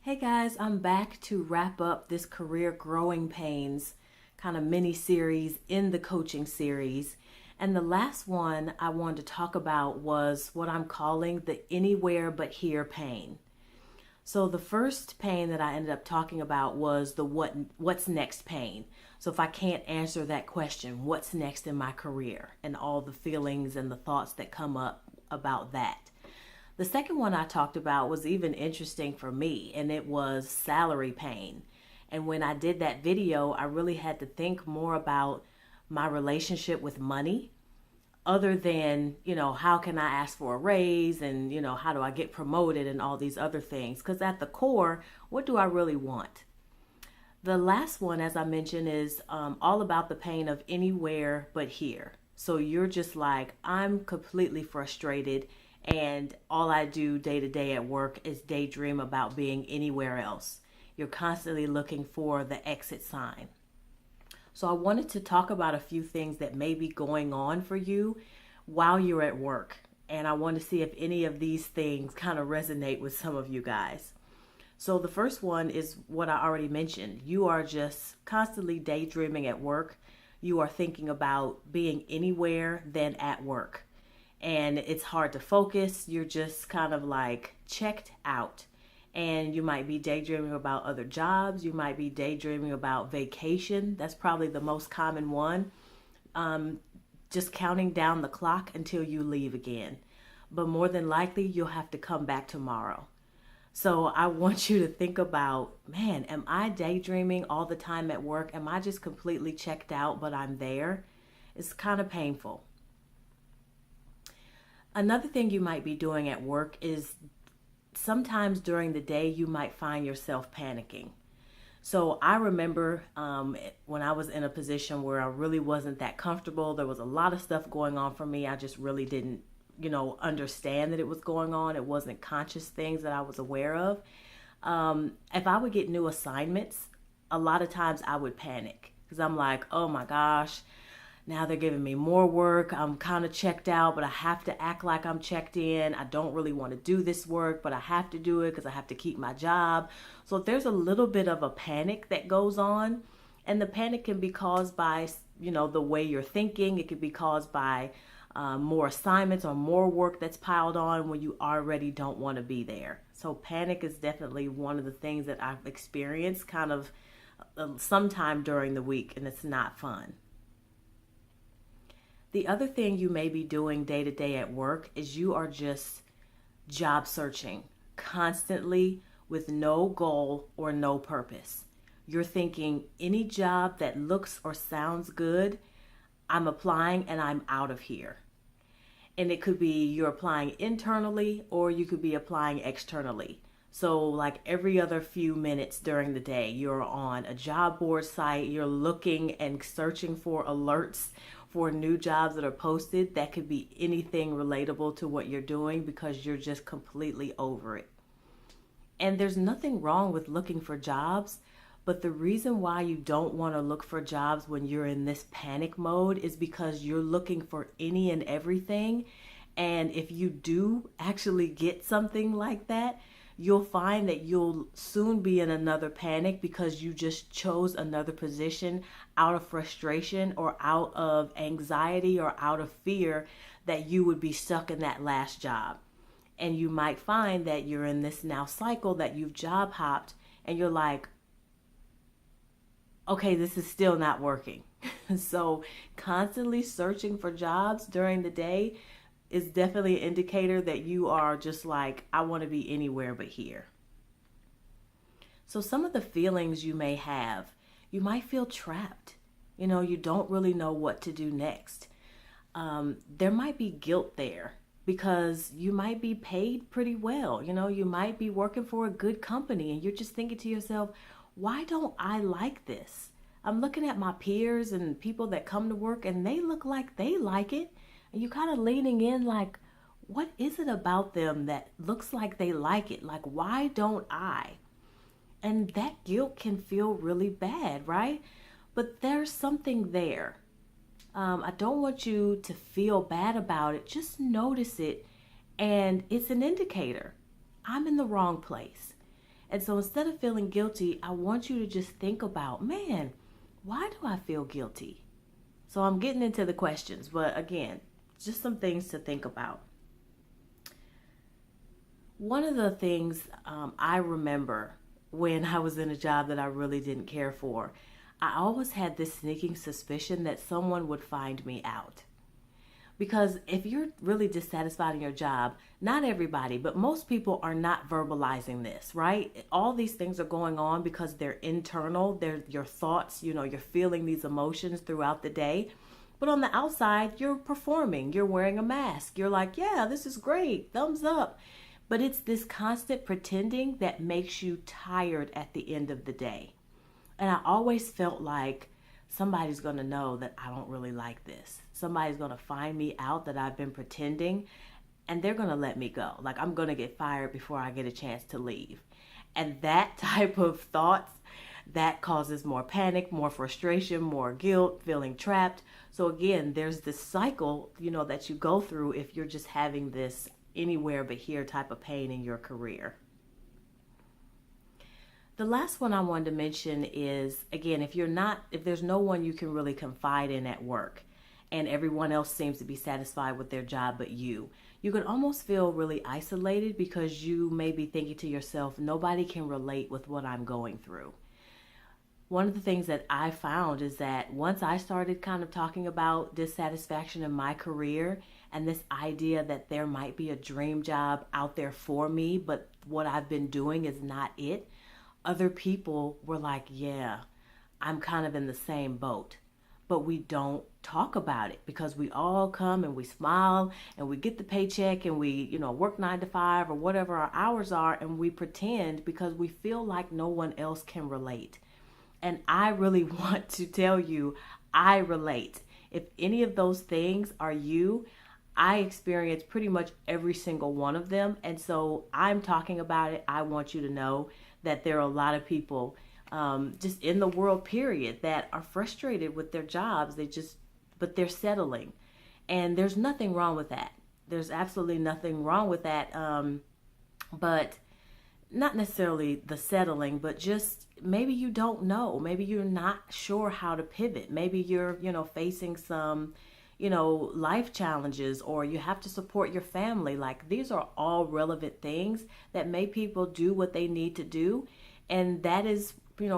Hey guys, I'm back to wrap up this career growing pains kind of mini series in the coaching series. And the last one I wanted to talk about was what I'm calling the anywhere but here pain. So the first pain that I ended up talking about was the what's next pain. So if I can't answer that question, what's next in my career, and all the feelings and the thoughts that come up about that. The second one I talked about was even interesting for me, and it was salary pain. And when I did that video, I really had to think more about my relationship with money, other than, how can I ask for a raise and, how do I get promoted and all these other things. Because at the core, what do I really want? The last one, as I mentioned, is all about the pain of anywhere but here. So you're just like, I'm completely frustrated, and all I do day to day at work is daydream about being anywhere else. You're constantly looking for the exit sign. So I wanted to talk about a few things that may be going on for you while you're at work. And I want to see if any of these things kind of resonate with some of you guys. So the first one is what I already mentioned. You are just constantly daydreaming at work. You are thinking about being anywhere than at work. And it's hard to focus. You're just kind of like checked out. And you might be daydreaming about other jobs. You might be daydreaming about vacation. That's probably the most common one. Just counting down the clock until you leave again. But more than likely, you'll have to come back tomorrow. So I want you to think about, man, am I daydreaming all the time at work? Am I just completely checked out, but I'm there? It's kind of painful. Another thing you might be doing at work is sometimes during the day you might find yourself panicking. So I remember when I was in a position where I really wasn't that comfortable. There was a lot of stuff going on for me. I just really didn't, understand that it was going on. It wasn't conscious things that I was aware of. If I would get new assignments, a lot of times I would panic because I'm like, oh my gosh, now they're giving me more work. I'm kind of checked out, but I have to act like I'm checked in. I don't really want to do this work, but I have to do it because I have to keep my job. So there's a little bit of a panic that goes on. And the panic can be caused by, the way you're thinking. It could be caused by more assignments or more work that's piled on when you already don't want to be there. So panic is definitely one of the things that I've experienced kind of sometime during the week, and it's not fun. The other thing you may be doing day to day at work is you are just job searching constantly with no goal or no purpose. You're thinking any job that looks or sounds good, I'm applying and I'm out of here. And it could be you're applying internally or you could be applying externally. So like every other few minutes during the day, you're on a job board site, you're looking and searching for alerts for new jobs that are posted. That could be anything relatable to what you're doing because you're just completely over it. And there's nothing wrong with looking for jobs, but the reason why you don't want to look for jobs when you're in this panic mode is because you're looking for any and everything. And if you do actually get something like that, you'll find that you'll soon be in another panic because you just chose another position out of frustration or out of anxiety or out of fear that you would be stuck in that last job. And you might find that you're in this now cycle that you've job hopped and you're like, okay, this is still not working. So constantly searching for jobs during the day is definitely an indicator that you are just like, I want to be anywhere but here. So some of the feelings you may have, you might feel trapped. You don't really know what to do next. There might be guilt there because you might be paid pretty well. You might be working for a good company and you're just thinking to yourself, why don't I like this? I'm looking at my peers and people that come to work and they look like they like it. And you kind of leaning in like, what is it about them that looks like they like it? Like, why don't I? And that guilt can feel really bad, right? But there's something there. I don't want you to feel bad about it. Just notice it. And it's an indicator. I'm in the wrong place. And so instead of feeling guilty, I want you to just think about, man, why do I feel guilty? So I'm getting into the questions, but again, just some things to think about. One of the things I remember when I was in a job that I really didn't care for, I always had this sneaking suspicion that someone would find me out. Because if you're really dissatisfied in your job, not everybody, but most people are not verbalizing this, right? All these things are going on because they're internal, they're your thoughts, you're feeling these emotions throughout the day. But on the outside, you're performing, you're wearing a mask. You're like, yeah, this is great, thumbs up. But it's this constant pretending that makes you tired at the end of the day. And I always felt like somebody's going to know that I don't really like this. Somebody's going to find me out that I've been pretending, and they're going to let me go. Like I'm going to get fired before I get a chance to leave. And that type of thoughts, that causes more panic, more frustration, more guilt, feeling trapped. So again, there's this cycle, that you go through if you're just having this anywhere but here type of pain in your career. The last one I wanted to mention is, again, if there's no one you can really confide in at work and everyone else seems to be satisfied with their job but you can almost feel really isolated because you may be thinking to yourself, nobody can relate with what I'm going through. One of the things that I found is that once I started kind of talking about dissatisfaction in my career and this idea that there might be a dream job out there for me, but what I've been doing is not it, other people were like, yeah, I'm kind of in the same boat. But we don't talk about it because we all come and we smile and we get the paycheck and we, work 9 to 5 or whatever our hours are, and we pretend because we feel like no one else can relate. And I really want to tell you, I relate. If any of those things are you, I experience pretty much every single one of them. And so I'm talking about it. I want you to know that there are a lot of people just in the world, period, that are frustrated with their jobs. But they're settling. And there's nothing wrong with that. There's absolutely nothing wrong with that. But not necessarily the settling, but just maybe you don't know. Maybe you're not sure how to pivot. Maybe you're, facing some, life challenges, or you have to support your family. Like, these are all relevant things that make people do what they need to do. And that is,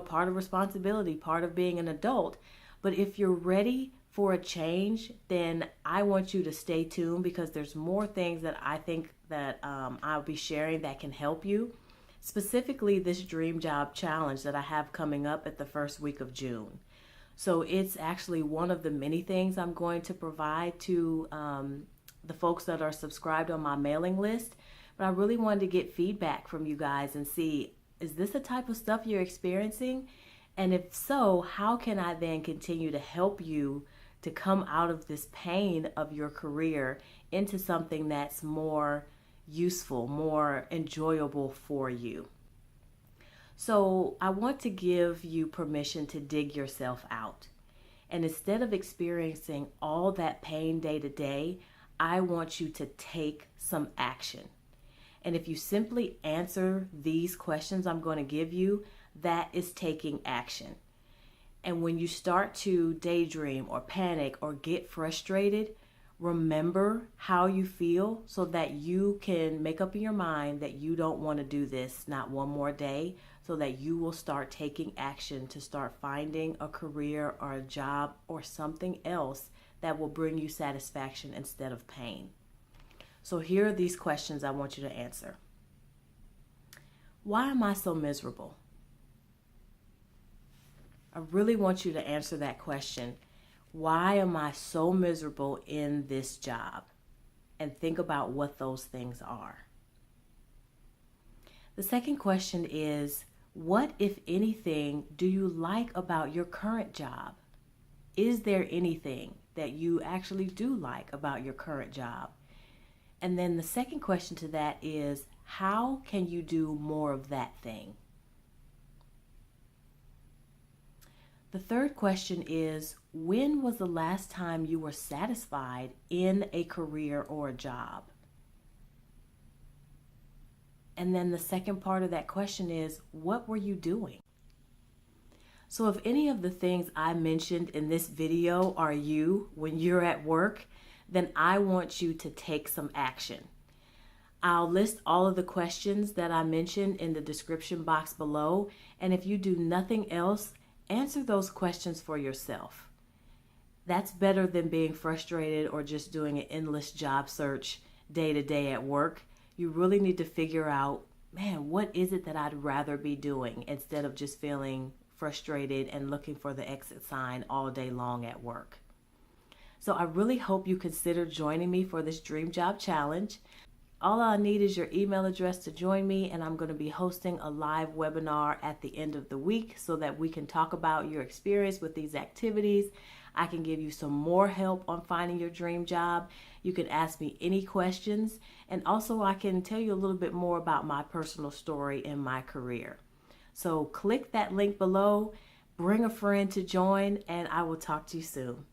part of responsibility, part of being an adult. But if you're ready for a change, then I want you to stay tuned because there's more things that I think that I'll be sharing that can help you. Specifically, this Dream Job Challenge that I have coming up at the first week of June. So it's actually one of the many things I'm going to provide to the folks that are subscribed on my mailing list. But I really wanted to get feedback from you guys and see, is this the type of stuff you're experiencing? And if so, how can I then continue to help you to come out of this pain of your career into something that's more useful, more enjoyable for you? So I want to give you permission to dig yourself out. And instead of experiencing all that pain day to day, I want you to take some action. And if you simply answer these questions I'm going to give you, that is taking action. And when you start to daydream or panic or get frustrated, remember how you feel so that you can make up in your mind that you don't want to do this not one more day, so that you will start taking action to start finding a career or a job or something else that will bring you satisfaction instead of pain. So here are these questions I want you to answer. Why am I so miserable? I really want you to answer that question. Why am I so miserable in this job? And think about what those things are. The second question is, what, if anything, do you like about your current job? Is there anything that you actually do like about your current job? And then the second question to that is, how can you do more of that thing? The third question is, when was the last time you were satisfied in a career or a job? And then the second part of that question is, what were you doing? So if any of the things I mentioned in this video are you when you're at work, then I want you to take some action. I'll list all of the questions that I mentioned in the description box below, and if you do nothing else, answer those questions for yourself. That's better than being frustrated or just doing an endless job search day to day at work. You really need to figure out, man, what is it that I'd rather be doing instead of just feeling frustrated and looking for the exit sign all day long at work. So I really hope you consider joining me for this Dream Job Challenge. All I need is your email address to join me, and I'm going to be hosting a live webinar at the end of the week so that we can talk about your experience with these activities. I can give you some more help on finding your dream job. You can ask me any questions, and also I can tell you a little bit more about my personal story in my career. So click that link below, bring a friend to join, and I will talk to you soon.